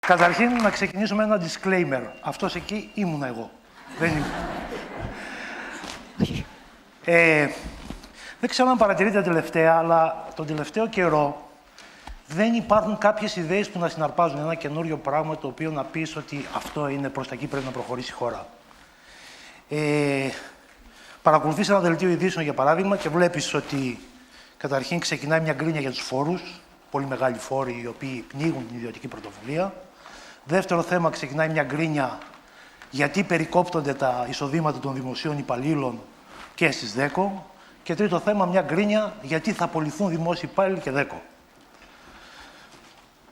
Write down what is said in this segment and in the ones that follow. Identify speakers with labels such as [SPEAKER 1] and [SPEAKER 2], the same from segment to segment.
[SPEAKER 1] Καταρχήν, να ξεκινήσουμε ένα disclaimer. Αυτός εκεί ήμουνα εγώ. Δεν ήμουν. Δεν ξέρω αν παρατηρείτε τελευταία, αλλά τον τελευταίο καιρό δεν υπάρχουν κάποιες ιδέες που να συναρπάζουν ένα καινούριο πράγμα το οποίο να πεις ότι αυτό είναι προς τα εκεί πρέπει να προχωρήσει η χώρα. Παρακολουθείς ένα δελτίο ειδήσεων, για παράδειγμα, και βλέπεις ότι καταρχήν ξεκινάει μια γκρίνια για τους φόρους, πολύ μεγάλοι φόροι οι οποίοι πνίγουν την ιδιωτική πρωτοβουλία. Δεύτερο θέμα, ξεκινάει μια γκρίνια γιατί περικόπτονται τα εισοδήματα των δημοσίων υπαλλήλων και στις ΔΕΚΟ. Και τρίτο θέμα, μια γκρίνια γιατί θα απολυθούν δημόσιοι υπάλληλοι και ΔΕΚΟ.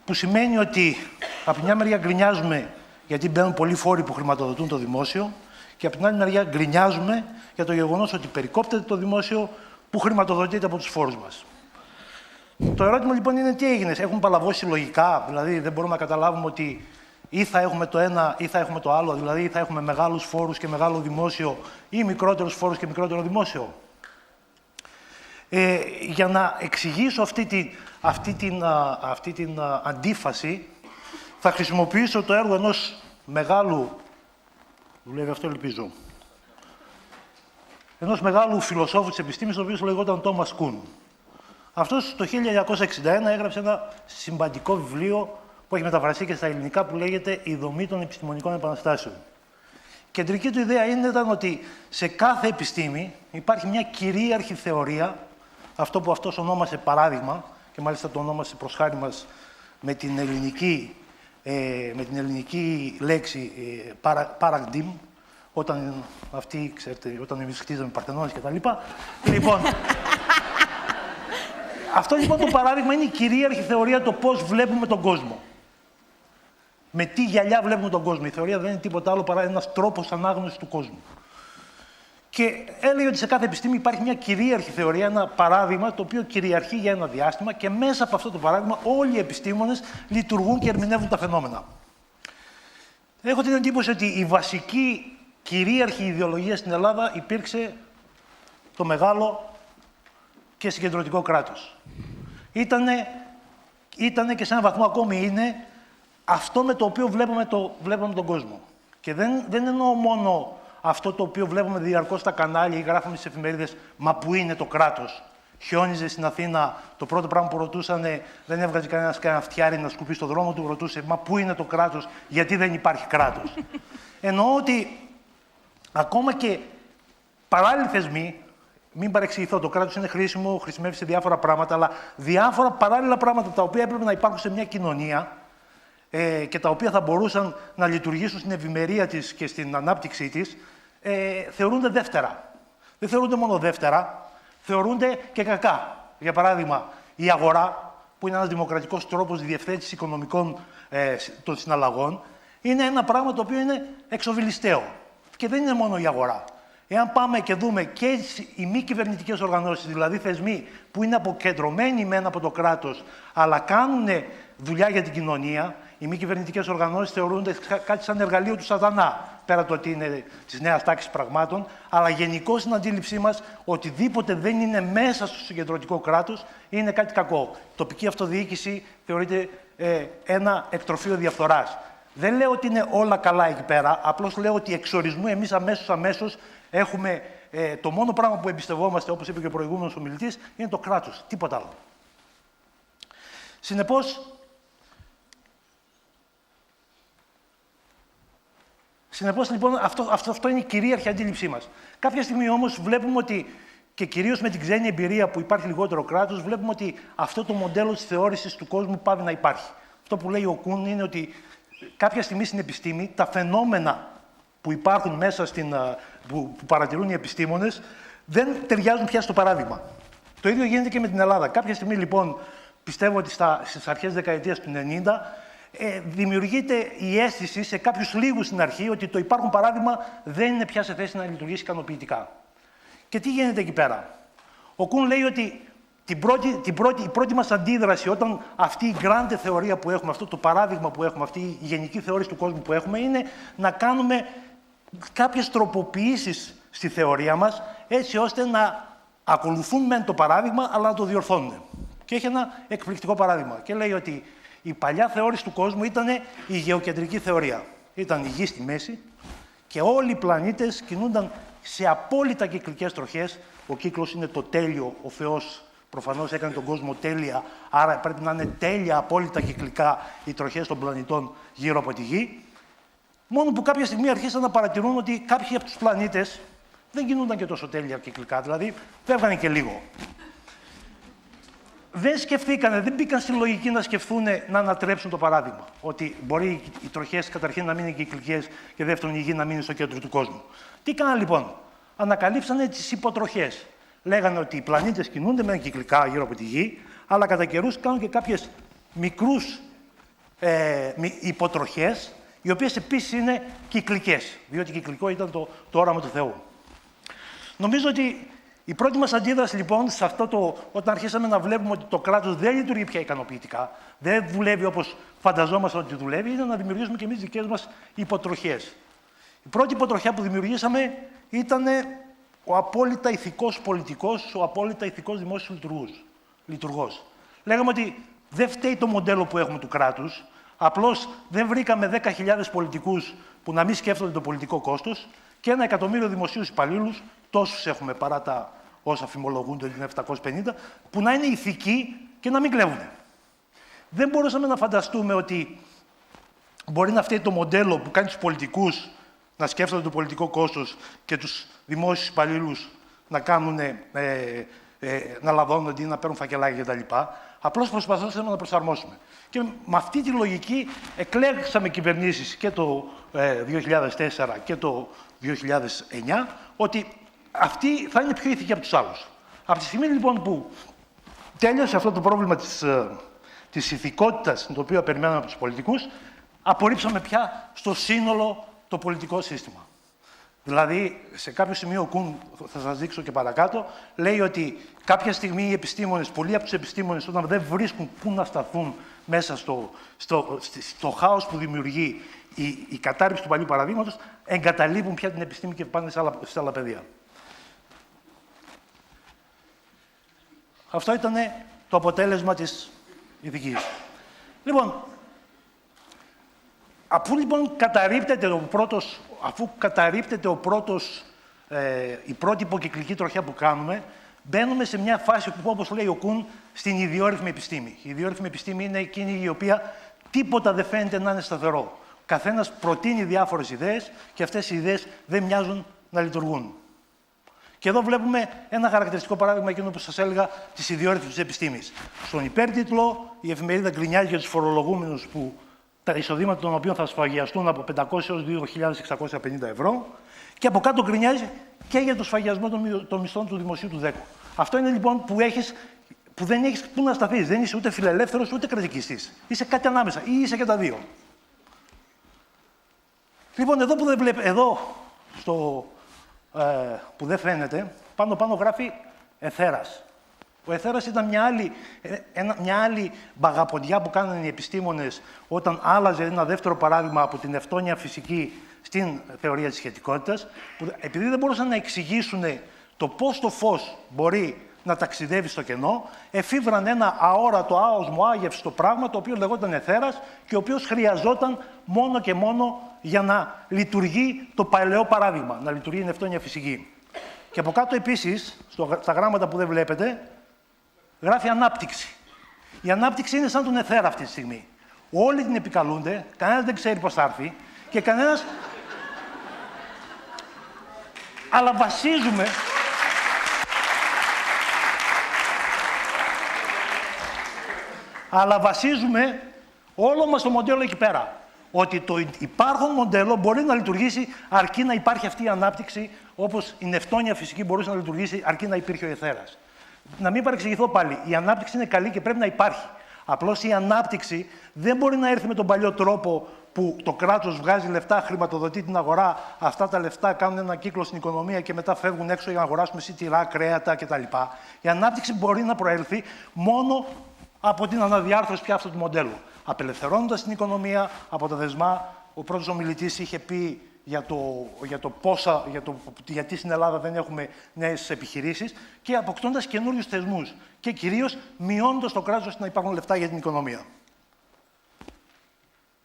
[SPEAKER 1] Που σημαίνει ότι από μια μεριά γκρινιάζουμε γιατί μπαίνουν πολλοί φόροι που χρηματοδοτούν το δημόσιο και από την άλλη μεριά γκρινιάζουμε για το γεγονός ότι περικόπτεται το δημόσιο που χρηματοδοτείται από τους φόρους μας. Το ερώτημα λοιπόν είναι τι έγινε. Έχουν παλαβώσει λογικά, δηλαδή δεν μπορούμε να καταλάβουμε ότι ή θα έχουμε το ένα ή θα έχουμε το άλλο, δηλαδή θα έχουμε μεγάλους φόρους και μεγάλο δημόσιο ή μικρότερους φόρους και μικρότερο δημόσιο. Για να εξηγήσω αυτή την αντίφαση, θα χρησιμοποιήσω το έργο ενός μεγάλου, δουλεύει αυτό ελπίζω, ενός μεγάλου φιλοσόφου της επιστήμης, ο οποίος λεγόταν Τόμας Κουν. Αυτός το 1961 έγραψε ένα συμπαντικό βιβλίο που έχει μεταφραστεί και στα ελληνικά που λέγεται «Η δομή των επιστημονικών επαναστάσεων». Κεντρική του ιδέα ήταν ότι σε κάθε επιστήμη υπάρχει μια κυρίαρχη θεωρία, αυτό που αυτός ονόμασε παράδειγμα, και μάλιστα το ονόμασε προς χάρη μας με την ελληνική λέξη paradigm, όταν αυτοί, ξέρετε, όταν εμείς χτίζαμε Παρθενώνες και τα λοιπά. Λοιπόν, αυτό λοιπόν το παράδειγμα είναι η κυρίαρχη θεωρία το πώς βλέπουμε τον κόσμο. Με τι γυαλιά βλέπουμε τον κόσμο. Η θεωρία δεν είναι τίποτα άλλο παρά ένας τρόπος ανάγνωσης του κόσμου. Και έλεγε ότι σε κάθε επιστήμη υπάρχει μια κυρίαρχη θεωρία, ένα παράδειγμα το οποίο κυριαρχεί για ένα διάστημα και μέσα από αυτό το παράδειγμα όλοι οι επιστήμονες λειτουργούν και ερμηνεύουν τα φαινόμενα. Έχω την εντύπωση ότι η βασική κυρίαρχη ιδεολογία στην Ελλάδα υπήρξε το μεγάλο και συγκεντρωτικό κράτος. Ήτανε και σε έναν βαθμό ακόμη είναι αυτό με το οποίο βλέπουμε τον κόσμο. Και δεν εννοώ μόνο αυτό το οποίο βλέπουμε διαρκώς στα κανάλια ή γράφουμε στις εφημερίδες, μα πού είναι το κράτος. Χιόνιζε στην Αθήνα, το πρώτο πράγμα που ρωτούσαν, δεν έβγαζε κανένα φτιάρι να σκουπίσει στο δρόμο του, ρωτούσε, μα πού είναι το κράτος, γιατί δεν υπάρχει κράτος. Εννοώ ότι ακόμα και παράλληλοι θεσμοί, μην παρεξηγηθώ, το κράτος είναι χρήσιμο, χρησιμεύει σε διάφορα πράγματα, αλλά διάφορα παράλληλα πράγματα τα οποία έπρεπε να υπάρχουν σε μια κοινωνία και τα οποία θα μπορούσαν να λειτουργήσουν στην ευημερία της και στην ανάπτυξή της, θεωρούνται δεύτερα. Δεν θεωρούνται μόνο δεύτερα, θεωρούνται και κακά. Για παράδειγμα, η αγορά, που είναι ένας δημοκρατικός τρόπος διευθέτησης οικονομικών των συναλλαγών, είναι ένα πράγμα το οποίο είναι εξοβιλιστέο. Και δεν είναι μόνο η αγορά. Εάν πάμε και δούμε και οι μη κυβερνητικές οργανώσεις, δηλαδή θεσμοί που είναι αποκεντρωμένοι μεν από το κράτος, αλλά κάνουν δουλειά για την κοινωνία, οι μη κυβερνητικές οργανώσεις θεωρούνται κάτι σαν εργαλείο του σατανά, πέρα το ότι είναι της νέας τάξης πραγμάτων, αλλά γενικώς στην αντίληψή μας, οτιδήποτε δεν είναι μέσα στο συγκεντρωτικό κράτος είναι κάτι κακό. Η τοπική αυτοδιοίκηση θεωρείται ένα εκτροφείο διαφθοράς. Δεν λέω ότι είναι όλα καλά εκεί πέρα, απλώς λέω ότι εξ ορισμού εμείς αμέσως έχουμε το μόνο πράγμα που εμπιστευόμαστε, όπως είπε και ο προηγούμενος ομιλητής, είναι το κράτος, τίποτα άλλο. Συνεπώς, λοιπόν, αυτό είναι η κυρίαρχη αντίληψή μας. Κάποια στιγμή όμως βλέπουμε ότι, και κυρίως με την ξένη εμπειρία που υπάρχει λιγότερο κράτος, βλέπουμε ότι αυτό το μοντέλο της θεώρησης του κόσμου πάβει να υπάρχει. Αυτό που λέει ο Κουν είναι ότι κάποια στιγμή στην επιστήμη τα φαινόμενα που υπάρχουν μέσα που παρατηρούν οι επιστήμονες δεν ταιριάζουν πια στο παράδειγμα. Το ίδιο γίνεται και με την Ελλάδα. Κάποια στιγμή, λοιπόν, πιστεύω ότι στις αρχές δεκαετίας του 90, δημιουργείται η αίσθηση σε κάποιους λίγους στην αρχή ότι το υπάρχον παράδειγμα δεν είναι πια σε θέση να λειτουργήσει ικανοποιητικά. Και τι γίνεται εκεί πέρα. Ο Κουν λέει ότι η πρώτη μας αντίδραση όταν αυτή η grande θεωρία που έχουμε, αυτό το παράδειγμα που έχουμε, αυτή η γενική θεώρηση του κόσμου που έχουμε, είναι να κάνουμε κάποιες τροποποιήσεις στη θεωρία μας, έτσι ώστε να ακολουθούν μεν το παράδειγμα, αλλά να το διορθώνουν. Και έχει ένα εκπληκτικό παράδειγμα. Και λέει ότι Η παλιά θεώρηση του κόσμου ήταν η γεωκεντρική θεωρία. Ήταν η Γη στη μέση και όλοι οι πλανήτες κινούνταν σε απόλυτα κυκλικές τροχές. Ο κύκλος είναι το τέλειο, ο Θεός προφανώς έκανε τον κόσμο τέλεια, άρα πρέπει να είναι τέλεια, απόλυτα κυκλικά οι τροχές των πλανητών γύρω από τη Γη. Μόνο που κάποια στιγμή αρχίσαν να παρατηρούν ότι κάποιοι από τους πλανήτες δεν κινούνταν και τόσο τέλεια κυκλικά, δηλαδή φεύγανε και λίγο. Δεν σκεφτήκανε, δεν μπήκαν στη λογική να σκεφτούν να ανατρέψουν το παράδειγμα. Ότι μπορεί οι τροχές καταρχήν να μείνουν κυκλικές και δεύτερον η Γη να μείνει στο κέντρο του κόσμου. Τι έκαναν λοιπόν? Ανακαλύψανε τις υποτροχές. Λέγανε ότι οι πλανήτες κινούνται μεν κυκλικά γύρω από τη Γη, αλλά κατά καιρούς κάνουν και κάποιες μικρούς υποτροχές, οι οποίες επίσης είναι κυκλικές, διότι κυκλικό ήταν το όραμα του Θεού. Νομίζω ότι η πρώτη μας αντίδραση λοιπόν σε αυτό όταν αρχίσαμε να βλέπουμε ότι το κράτος δεν λειτουργεί πια ικανοποιητικά, δεν δουλεύει όπως φανταζόμασταν ότι δουλεύει, είναι να δημιουργήσουμε και εμείς δικές μας υποτροχές. Η πρώτη υποτροχιά που δημιουργήσαμε ήταν ο απόλυτα ηθικός πολιτικός, ο απόλυτα ηθικός δημόσιος λειτουργός. Λέγαμε ότι δεν φταίει το μοντέλο που έχουμε του κράτους, απλώς δεν βρήκαμε 10.000 πολιτικούς που να μην σκέφτονται το πολιτικό κόστος και 1 εκατομμύριο δημοσίους υπαλλήλους, τόσους έχουμε παρά τα όσα φημολογούνται ότι είναι 750, που να είναι ηθικοί και να μην κλέβουν. Δεν μπορούσαμε να φανταστούμε ότι μπορεί να φταίει το μοντέλο που κάνει τους πολιτικούς να σκέφτονται το πολιτικό κόστος και τους δημόσιους υπαλλήλους να να λαδώνονται ή να παίρνουν φακελάκια κτλ. Απλώς προσπαθούσαμε να προσαρμόσουμε. Και με αυτή τη λογική εκλέξαμε κυβερνήσεις και το 2004 και το 2009, ότι αυτοί θα είναι πιο ηθικοί από τους άλλους. Από τη στιγμή λοιπόν που τέλειωσε αυτό το πρόβλημα της ηθικότητας, το οποίο περιμέναμε από τους πολιτικούς, απορρίψαμε πια στο σύνολο το πολιτικό σύστημα. Δηλαδή, σε κάποιο σημείο ο Κουν, θα σας δείξω και παρακάτω, λέει ότι κάποια στιγμή οι επιστήμονες, πολλοί από τους επιστήμονες, όταν δεν βρίσκουν πού να σταθούν μέσα στο χάος που δημιουργεί η κατάρριψη του παλιού παραδείγματος, εγκαταλείπουν πια την επιστήμη και πάνε σε άλλα πεδία. Αυτό ήταν το αποτέλεσμα της ηθικής. Λοιπόν, αφού λοιπόν καταρρίπτεται η πρώτη υποκυκλική τροχιά που κάνουμε, μπαίνουμε σε μια φάση που, όπως λέει ο Κουν, στην ιδιόρυθμη επιστήμη. Η ιδιόρυθμη επιστήμη είναι εκείνη η οποία τίποτα δεν φαίνεται να είναι σταθερό. Ο καθένας προτείνει διάφορες ιδέες και αυτές οι ιδέες δεν μοιάζουν να λειτουργούν. Και εδώ βλέπουμε ένα χαρακτηριστικό παράδειγμα εκείνο που σας έλεγα της ιδιόρυθμης επιστήμης. Στον υπέρτιτλο, η εφημερίδα γκρινιάζει για τους φορολογούμενους που τα εισοδήματα των οποίων θα σφαγιαστούν από 500 έως 2.650 ευρώ και από κάτω γκρινιάζει και για το σφαγιασμό των μισθών του δημοσίου του ΔΕΚΟ. Αυτό είναι λοιπόν που δεν έχεις πού να σταθείς. Δεν είσαι ούτε φιλελεύθερος ούτε κρατικιστής. Είσαι κάτι ανάμεσα ή είσαι και τα δύο. Λοιπόν, εδώ που δεν βλέπετε, που δεν φαίνεται, πάνω γράφει Εθέρας. Ο Εθέρας ήταν μια άλλη μπαγαποντιά που κάνανε οι επιστήμονες όταν άλλαζε ένα δεύτερο παράδειγμα από την ευτόνια φυσική στην θεωρία της σχετικότητας, που επειδή δεν μπορούσαν να εξηγήσουν το πώς το φως μπορεί να ταξιδεύει στο κενό, εφήβραν ένα αόρατο, άοσμο, άγευστο πράγμα, το οποίο λεγόταν Εθέρας και ο οποίος χρειαζόταν μόνο και μόνο για να λειτουργεί το παλαιό παράδειγμα, να λειτουργεί η ευτόνια φυσική. Και από κάτω επίσης, στα γράμματα που δεν βλέπετε, γράφει ανάπτυξη. Η ανάπτυξη είναι σαν τον Εθέρα αυτή τη στιγμή. Όλοι την επικαλούνται, κανένας δεν ξέρει πώς θα έρθει και κανένας... Αλλά βασίζουμε όλο μας το μοντέλο εκεί πέρα. Ότι το υπάρχον μοντέλο μπορεί να λειτουργήσει αρκεί να υπάρχει αυτή η ανάπτυξη, όπως η νευτόνια φυσική μπορούσε να λειτουργήσει αρκεί να υπήρχε ο Εθέρας. Να μην παρεξηγηθώ πάλι. Η ανάπτυξη είναι καλή και πρέπει να υπάρχει. Απλώς η ανάπτυξη δεν μπορεί να έρθει με τον παλιό τρόπο που το κράτος βγάζει λεφτά, χρηματοδοτεί την αγορά, αυτά τα λεφτά κάνουν ένα κύκλο στην οικονομία και μετά φεύγουν έξω για να αγοράσουμε σιτηρά, κρέατα κτλ. Η ανάπτυξη μπορεί να προέλθει μόνο από την αναδιάρθρωση πια αυτού του μοντέλου. Απελευθερώνοντας την οικονομία από τα δεσμά, ο πρώτος ομιλητής είχε πει γιατί στην Ελλάδα δεν έχουμε νέες επιχειρήσεις και αποκτώντας καινούριους θεσμούς και κυρίως μειώνοντας το κράτος ώστε να υπάρχουν λεφτά για την οικονομία.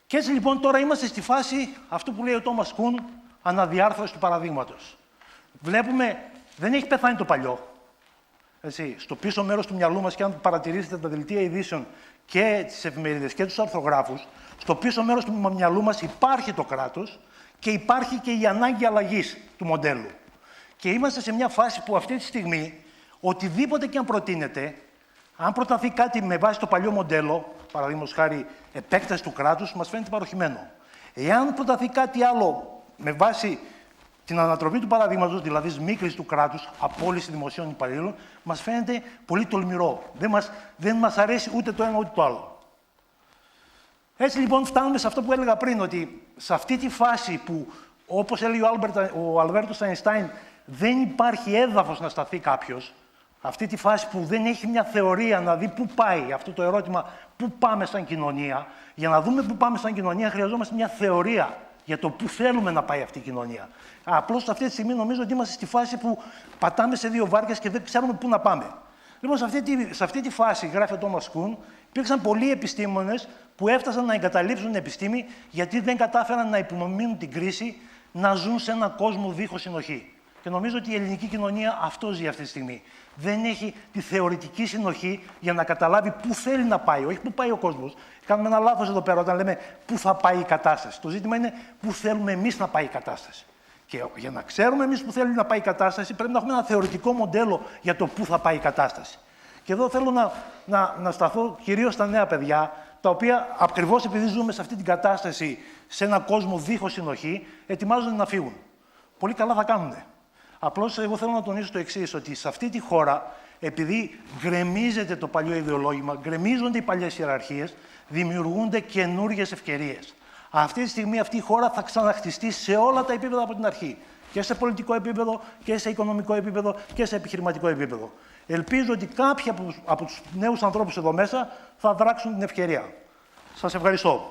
[SPEAKER 1] Και έτσι λοιπόν τώρα είμαστε στη φάση αυτού που λέει ο Τόμας Κουν, αναδιάρθρωση του παραδείγματος. Βλέπουμε, δεν έχει πεθάνει το παλιό. Έτσι, στο πίσω μέρος του μυαλού μας, και αν παρατηρήσετε τα δελτία ειδήσεων και τις εφημερίδες και τους αρθρογράφους, στο πίσω μέρος του μυαλού μας υπάρχει το κράτος και υπάρχει και η ανάγκη αλλαγής του μοντέλου. Και είμαστε σε μια φάση που αυτή τη στιγμή, οτιδήποτε και αν προτείνεται, αν προταθεί κάτι με βάση το παλιό μοντέλο, παραδείγματος χάρη επέκταση του κράτους, μας φαίνεται παροχημένο. Εάν προταθεί κάτι άλλο με βάση την ανατροπή του παραδείγματος, δηλαδή σμίκρηση του κράτους, απόλυση δημοσίων υπαλλήλων, μας φαίνεται πολύ τολμηρό. Δεν μας αρέσει ούτε το ένα ούτε το άλλο. Έτσι λοιπόν φτάνουμε σε αυτό που έλεγα πριν, ότι σε αυτή τη φάση που, όπως έλεγε ο Αλβέρτος Αϊνστάιν, δεν υπάρχει έδαφος να σταθεί κάποιος, αυτή τη φάση που δεν έχει μια θεωρία να δει πού πάει αυτό το ερώτημα, πού πάμε σαν κοινωνία, για να δούμε πού πάμε σαν κοινωνία χρειαζόμαστε μια θεωρία για το πού θέλουμε να πάει αυτή η κοινωνία. Απλώς αυτή τη στιγμή νομίζω ότι είμαστε στη φάση που πατάμε σε δύο βάρκες και δεν ξέρουμε πού να πάμε. Λοιπόν, σε αυτή τη φάση, γράφει ο Τόμας Κουν, υπήρξαν πολλοί επιστήμονες που έφτασαν να εγκαταλείψουν την επιστήμη γιατί δεν κατάφεραν να υπομείνουν την κρίση, να ζουν σε έναν κόσμο δίχως συνοχή. Και νομίζω ότι η ελληνική κοινωνία αυτό ζει αυτή τη στιγμή. Δεν έχει τη θεωρητική συνοχή για να καταλάβει πού θέλει να πάει, όχι πού πάει ο κόσμος. Κάνουμε ένα λάθος εδώ πέρα όταν λέμε πού θα πάει η κατάσταση. Το ζήτημα είναι πού θέλουμε εμείς να πάει η κατάσταση. Και για να ξέρουμε εμείς πού θέλει να πάει η κατάσταση, πρέπει να έχουμε ένα θεωρητικό μοντέλο για το πού θα πάει η κατάσταση. Και εδώ θέλω να σταθώ κυρίως στα νέα παιδιά, τα οποία ακριβώς επειδή ζούμε σε αυτή την κατάσταση, σε έναν κόσμο δίχως συνοχή, ετοιμάζονται να φύγουν. Πολύ καλά θα κάνουν. Απλώς εγώ θέλω να τονίσω το εξής, ότι σε αυτή τη χώρα, επειδή γκρεμίζεται το παλιό ιδεολόγημα, γκρεμίζονται οι παλιές ιεραρχίες, δημιουργούνται καινούργιες ευκαιρίες. Αυτή τη στιγμή αυτή η χώρα θα ξαναχτιστεί σε όλα τα επίπεδα από την αρχή. Και σε πολιτικό επίπεδο, και σε οικονομικό επίπεδο, και σε επιχειρηματικό επίπεδο. Ελπίζω ότι κάποιοι από τους νέους ανθρώπους εδώ μέσα θα δράξουν την ευκαιρία. Σας ευχαριστώ.